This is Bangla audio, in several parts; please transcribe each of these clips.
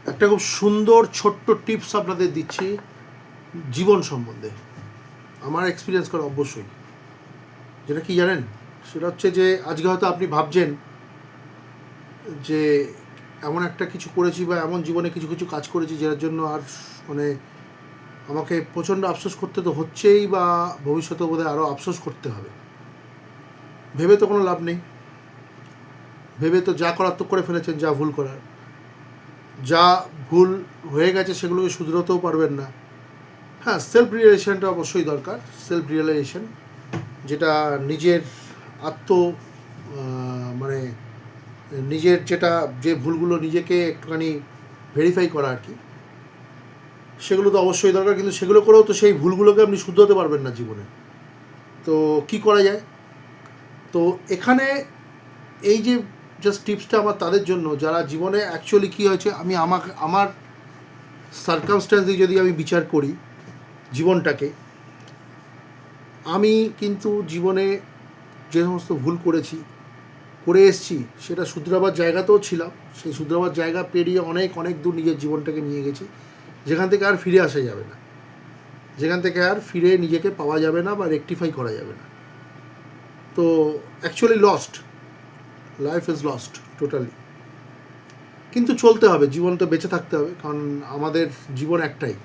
একটা খুব সুন্দর ছোট্ট টিপস আপনাদের দিচ্ছি জীবন সম্বন্ধে, আমার এক্সপিরিয়েন্স করা অবশ্যই। যেটা কি জানেন, সেটা হচ্ছে যে আজকে হয়তো আপনি ভাবছেন যে এমন একটা কিছু করেছি বা এমন জীবনে কিছু কিছু কাজ করেছি যার জন্য আর মানে আমাকে প্রচণ্ড আফসোস করতে তো হচ্ছেই, বা ভবিষ্যতে বোধহয় আরও আফসোস করতে হবে। ভেবে তো কোনো লাভ নেই, ভেবে তো যা করার তো করে ফেলেছেন, যা ভুল করার, যা ভুল হয়ে গেছে সেগুলোকে শুধরাতেও পারবেন না। হ্যাঁ, সেলফ রিয়েলাইজেশনটা অবশ্যই দরকার। সেলফ রিয়েলাইজেশন, যেটা নিজের আত্ম মানে নিজের যেটা যে ভুলগুলো নিজেকে একটুখানি ভেরিফাই করা আর কি, সেগুলো তো অবশ্যই দরকার। কিন্তু সেগুলো করেও তো সেই ভুলগুলোকে আপনি শুধরাতে পারবেন না জীবনে। তো কি করা যায়? তো এখানে এই যে জাস্ট টিপসটা আমার তাদের জন্য যারা জীবনে অ্যাকচুয়ালি কী হয়েছে, আমি আমার সার্কামস্ট্যান্সে যদি আমি বিচার করি জীবনটাকে, আমি কিন্তু জীবনে যে সমস্ত ভুল করে এসেছি সেটা শুধরাবার জায়গাতেও ছিলাম। সেই শুধরাবার জায়গা পেরিয়ে অনেক অনেক দূর নিজের জীবনটাকে নিয়ে গেছি, যেখান থেকে আর ফিরে আসা যাবে না, যেখান থেকে আর ফিরে নিজেকে পাওয়া যাবে না বা রেকটিফাই করা যাবে না। তো actually lost, life is lost totally. কিন্তু চলতে হবে, জীবন তো বেঁচে থাকতে হবে, কারণ আমাদের জীবন একটাই,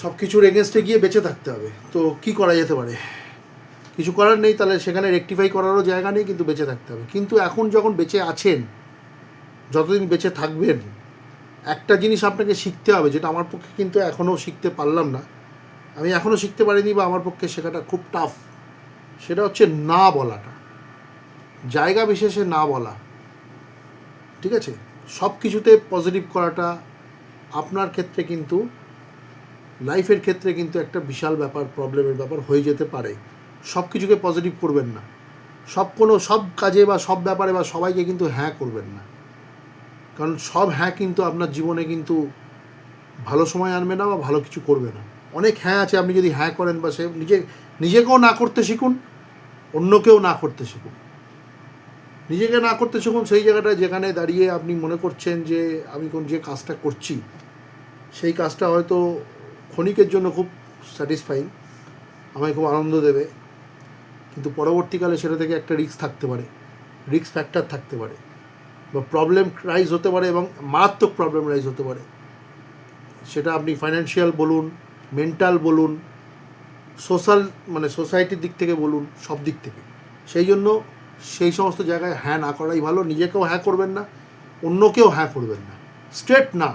সব কিছুর এগেনস্টে গিয়ে বেঁচে থাকতে হবে। তো কি করা যেতে পারে? কিছু করার নেই, তাহলে সেখানে রেকটিফাই করারও জায়গা নেই, কিন্তু বেঁচে থাকতে হবে। কিন্তু এখন যখন বেঁচে আছেন, যতদিন বেঁচে থাকবেন, একটা জিনিস আপনাকে শিখতে হবে, যেটা আমার পক্ষে কিন্তু এখনও শিখতে পারলাম না, আমি এখনও শিখতে পারিনি, বা আমার পক্ষে শেখাটা খুব টাফ। সেটা হচ্ছে না বলাটা, জায়গা বিশেষে না বলা। ঠিক আছে, সব কিছুতে পজিটিভ করাটা আপনার ক্ষেত্রে কিন্তু, লাইফের ক্ষেত্রে কিন্তু একটা বিশাল ব্যাপার, প্রবলেমের ব্যাপার হয়ে যেতে পারে। সব কিছুকে পজিটিভ করবেন না, সব কাজে বা সব ব্যাপারে বা সবাইকে কিন্তু হ্যাঁ করবেন না, কারণ সব হ্যাঁ কিন্তু আপনার জীবনে কিন্তু ভালো সময় আনবে না বা ভালো কিছু করবে না। অনেক হ্যাঁ আছে, আপনি যদি হ্যাঁ করেন বা সে নিজেকেও না করতে শিখুন, অন্যকেও না করতে শিখুন। নিজেকে না করতে শিখুন সেই জায়গাটায় যেখানে দাঁড়িয়ে আপনি মনে করছেন যে আমি যে কাজটা করছি সেই কাজটা হয়তো ক্ষণিকের জন্য খুব স্যাটিসফাইং, আমায় খুব আনন্দ দেবে, কিন্তু পরবর্তীকালে সেটা থেকে একটা রিস্ক থাকতে পারে, রিস্ক ফ্যাক্টর থাকতে পারে, বা প্রবলেম রাইজ হতে পারে, এবং মারাত্মক প্রবলেম রাইজ হতে পারে। সেটা আপনি ফাইন্যান্সিয়াল বলুন, মেন্টাল বলুন, সোসাইটির দিক থেকে বলুন, সব দিক থেকে। সেই জন্য সেই সমস্ত জায়গায় হ্যাঁ না করাই ভালো। নিজেকেও হ্যাঁ করবেন না, অন্যকেও হ্যাঁ করবেন না, স্ট্রেট না।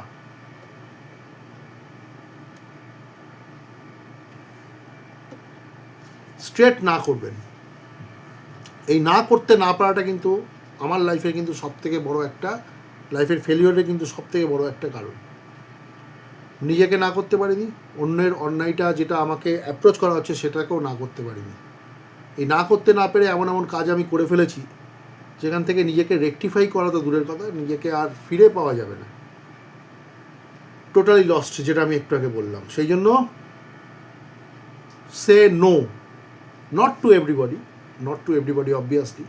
স্ট্রেট না করবেন। এই না করতে না পারাটা কিন্তু আমার লাইফে কিন্তু সবথেকে বড় একটা, লাইফের ফেলিওরের কিন্তু সবথেকে বড় একটা কারণ। নিজেকে না করতে পারিনি, অন্যের অন্যায়টা যেটা আমাকে অ্যাপ্রোচ করা হচ্ছে সেটাকেও না করতে পারিনি। এই না করতে না পেরে এমন এমন কাজ আমি করে ফেলেছি যেখান থেকে নিজেকে রেকটিফাই করা তো দূরের কথা, নিজেকে আর ফিরে পাওয়া যাবে না, টোটালি লস্ট, যেটা আমি একটু আগে বললাম। সেই জন্য say no, not to everybody obviously.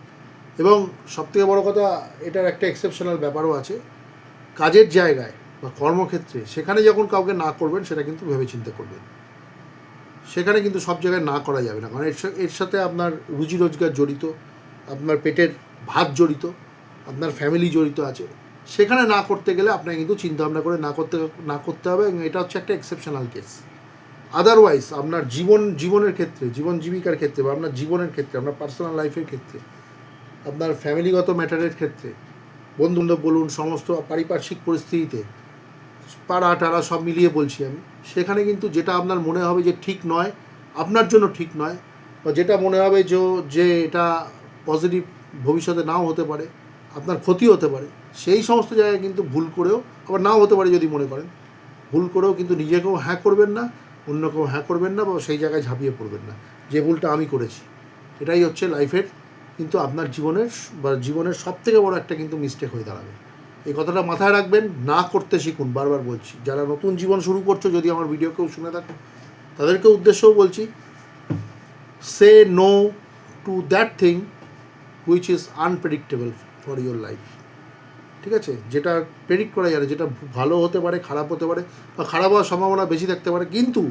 এবং সবথেকে বড় কথা, এটার একটা এক্সেপশনাল ব্যাপারও আছে, কাজের জায়গায় বা কর্মক্ষেত্রে সেখানে যখন কাউকে না করবেন সেটা কিন্তু ভেবেচিন্তে করবেন। সেখানে কিন্তু সব জায়গায় না করা যাবে না, কারণ এর সাথে আপনার রুজি রোজগার জড়িত, আপনার পেটের ভাত জড়িত, আপনার ফ্যামিলি জড়িত আছে। সেখানে না করতে গেলে আপনাকে কিন্তু চিন্তাভাবনা করে না করতে হবে, এবং এটা হচ্ছে একটা এক্সেপশনাল কেস। আদারওয়াইজ আপনার জীবনের ক্ষেত্রে, জীবন জীবিকার ক্ষেত্রে, বা আপনার জীবনের ক্ষেত্রে, আপনার পার্সোনাল লাইফের ক্ষেত্রে, আপনার ফ্যামিলিগত ম্যাটারের ক্ষেত্রে, বন্ধুবান্ধব বলুন, সমস্ত পারিপার্শ্বিক পরিস্থিতিতে, পাড়া টাড়া সব মিলিয়ে বলছি আমি, সেখানে কিন্তু যেটা আপনার মনে হবে যে ঠিক নয়, আপনার জন্য ঠিক নয়, বা যেটা মনে হবে যে এটা পজিটিভ ভবিষ্যতে নাও হতে পারে, আপনার ক্ষতি হতে পারে, সেই সমস্ত জায়গায় কিন্তু ভুল করেও, আবার নাও হতে পারে যদি মনে করেন, ভুল করেও কিন্তু নিজেকেও হ্যাঁ করবেন না, অন্যকেও হ্যাঁ করবেন না, বা সেই জায়গায় ঝাঁপিয়ে পড়বেন না যে ভুলটা আমি করেছি। এটাই হচ্ছে লাইফের কিন্তু আপনার জীবনের সবথেকে বড় একটা কিন্তু মিস্টেক হয়ে দাঁড়াবে। এই কথাটা মাথায় রাখবেন, না করতে শিখুন, বারবার বলছি। যারা নতুন জীবন শুরু করছো, যদি আমার ভিডিও কেউ শুনে থাকো, তাদেরকে উদ্দেশ্যও বলছি, say no to that thing which is unpredictable for your life. ঠিক ঠিক আছে, যেটা প্রেডিক্ট করা যায় না, যেটা ভালো হতে পারে, খারাপ হতে পারে, বা খারাপ হওয়ার সম্ভাবনা বেশি থাকতে পারে, কিন্তু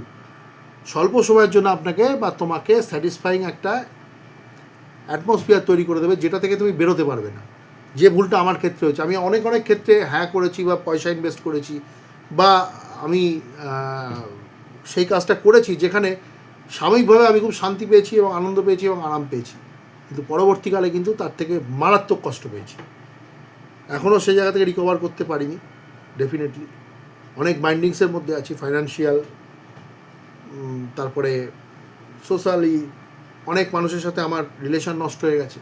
স্বল্প সময়ের জন্য আপনাকে বা তোমাকে স্যাটিসফাইং একটা অ্যাটমসফিয়ার তৈরি করে দেবে, যেটা থেকে তুমি বেরোতে পারবে না। যে ভুলটা আমার ক্ষেত্রে হয়েছে, আমি অনেক ক্ষেত্রে হ্যাঁ করেছি বা পয়সা ইনভেস্ট করেছি, বা আমি সেই কাজটা করেছি যেখানে সাময়িকভাবে আমি খুব শান্তি পেয়েছি এবং আনন্দ পেয়েছি এবং আরাম পেয়েছি, কিন্তু পরবর্তীকালে কিন্তু তার থেকে মারাত্মক কষ্ট পেয়েছি। এখনও সেই জায়গা থেকে রিকভার করতে পারিনি, ডেফিনেটলি অনেক বাইন্ডিংসের মধ্যে আছি, ফাইন্যান্সিয়াল, তারপরে সোশ্যালি অনেক মানুষের সাথে আমার রিলেশন নষ্ট হয়ে গেছে,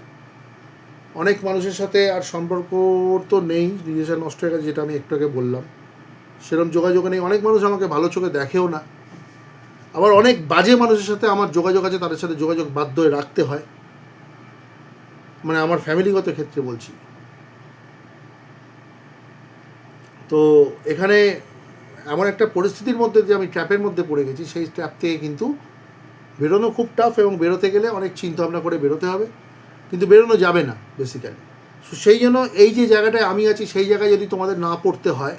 অনেক মানুষের সাথে আর সম্পর্ক তো নেই, রিলেশন নষ্ট হয়ে গেছে, যেটা আমি একটু আগে বললাম, সেরকম যোগাযোগ নেই, অনেক মানুষ আমাকে ভালো চোখে দেখেও না, আবার অনেক বাজে মানুষের সাথে আমার যোগাযোগ আছে, তাদের সাথে যোগাযোগ বাধ্য হয়ে রাখতে হয়, মানে আমার ফ্যামিলিগত ক্ষেত্রে বলছি। তো এখানে এমন একটা পরিস্থিতির মধ্যে যে আমি ট্র্যাপের মধ্যে পড়ে গেছি, সেই ট্র্যাপ থেকে কিন্তু বেরোনো খুব টাফ, এবং বেরোতে গেলে অনেক চিন্তাভাবনা করে বেরোতে হবে, কিন্তু বেরোনো যাবে না বেসিক্যালি। সেই জন্য এই যে জায়গাটায় আমি আছি, সেই জায়গায় যদি তোমাদের না পড়তে হয়,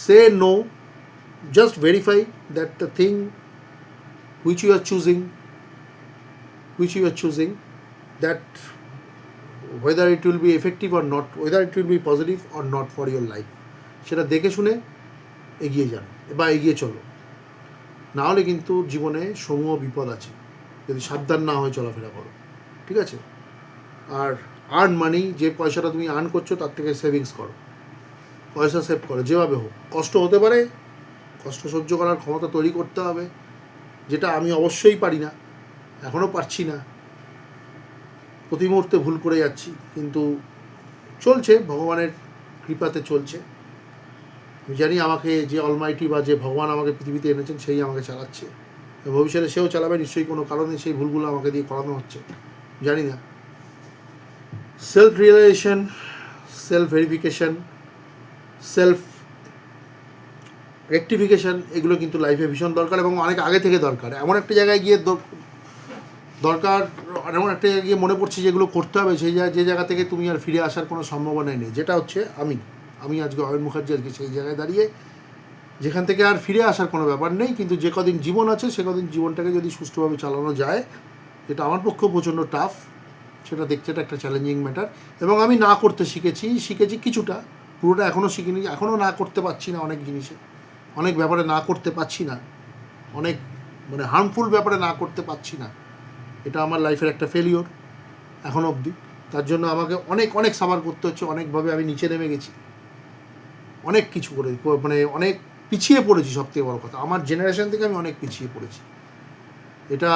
say no, just verify that the thing which you are choosing, that whether it will be effective or not, whether it will be positive or not for your life, সেটা দেখে শুনে এগিয়ে যান বা এগিয়ে চলো, না হলে কিন্তু জীবনে সমূহ বিপদ আছে যদি সাবধান না হয়ে চলাফেরা করো, ঠিক আছে। আর আর্ন মানি, যে পয়সাটা তুমি আর্ন করছো তার থেকে সেভিংস করো, পয়সা সেভ করো, যেভাবে হোক। কষ্ট হতে পারে, কষ্ট সহ্য করার ক্ষমতা তৈরি করতে হবে, যেটা আমি অবশ্যই পারি না, এখনও পারছি না, প্রতি মুহূর্তে ভুল করে যাচ্ছি, কিন্তু চলছে, ভগবানের কৃপাতে চলছে। আমি জানি আমাকে যে অলমাইটি বা যে ভগবান আমাকে পৃথিবীতে এনেছেন সেই আমাকে চালাচ্ছে, ভবিষ্যতে সেও চালাবে নিশ্চয়ই, কোনো কারণে সেই ভুলগুলো আমাকে দিয়ে করানো হচ্ছে, জানি না। Self realization, self verification, self rectification, এগুলো কিন্তু লাইফে ভীষণ দরকার, এবং অনেক আগে থেকে দরকার। এমন একটা জায়গায় গিয়ে দরকার, এমন একটা জায়গায় গিয়ে মনে পড়ছে যেগুলো করতে হবে, সেই যে জায়গা থেকে তুমি আর ফিরে আসার কোনো সম্ভাবনাই নেই, যেটা হচ্ছে আমি আজকে অয়ন মুখার্জি, আজকে সেই জায়গায় দাঁড়িয়ে যেখান থেকে আর ফিরে আসার কোনো ব্যাপার নেই, কিন্তু যে কদিন জীবন আছে সে কদিন জীবনটাকে যদি সুষ্ঠুভাবে চালানো যায়, যেটা আমার পক্ষেও প্রচণ্ড টাফ, সেটা দেখতে একটা চ্যালেঞ্জিং ম্যাটার। এবং আমি না করতে শিখেছি কিছুটা, পুরোটা এখনও শিখিনি, এখনও না করতে পারছি না, অনেক জিনিসে, অনেক ব্যাপারে না করতে পারছি না, অনেক মানে হার্মফুল ব্যাপারে না করতে পারছি না, এটা আমার লাইফের একটা ফেলিওর এখনও অবধি। তার জন্য আমাকে অনেক সাফার করতে হচ্ছে, অনেকভাবে আমি নিচে নেমে গেছি, অনেক কিছু করে, মানে অনেক পিছিয়ে পড়েছি। সবথেকে বড় কথা, আমার জেনারেশন থেকে আমি অনেক পিছিয়ে পড়েছি, এটা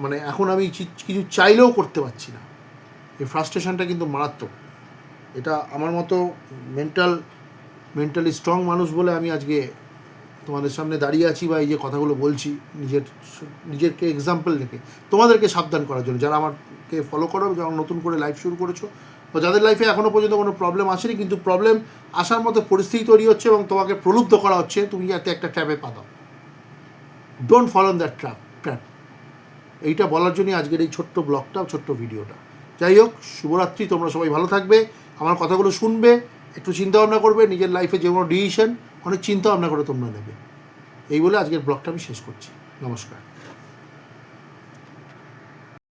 মানে এখন আমি কিছু চাইলেও করতে পারছি না, এই ফ্রাস্ট্রেশনটা কিন্তু মারাত্মক। এটা আমার মতো মেন্টালি স্ট্রং মানুষ বলে আমি আজকে তোমাদের সামনে দাঁড়িয়ে আছি, বা এই যে কথাগুলো বলছি, নিজেরকে এক্সাম্পল রেখে তোমাদেরকে সাবধান করার জন্য, যারা আমাকে ফলো করো, যারা নতুন করে লাইফ শুরু করেছো, বা যাদের লাইফে এখনও পর্যন্ত কোনো প্রবলেম আসেনি, কিন্তু প্রবলেম আসার মতো পরিস্থিতি তৈরি হচ্ছে এবং তোমাকে প্রলুব্ধ করা হচ্ছে তুমি যাতে একটা ট্র্যাপে পা দাও। Don't follow in that trap. এইটা বলার জন্যই আজকের এই ছোট্ট ব্লগটা, ছোট্ট ভিডিওটা। যাই হোক, শুভরাত্রি, তোমরা সবাই ভালো থাকবে, আমার কথাগুলো শুনবে, একটু চিন্তাভাবনা করবে, নিজের লাইফে যে কোনো ডিসিশন অনেক চিন্তাভাবনা করে তোমরা নেবে। এই বলে আজকের ব্লগটা আমি শেষ করছি। নমস্কার।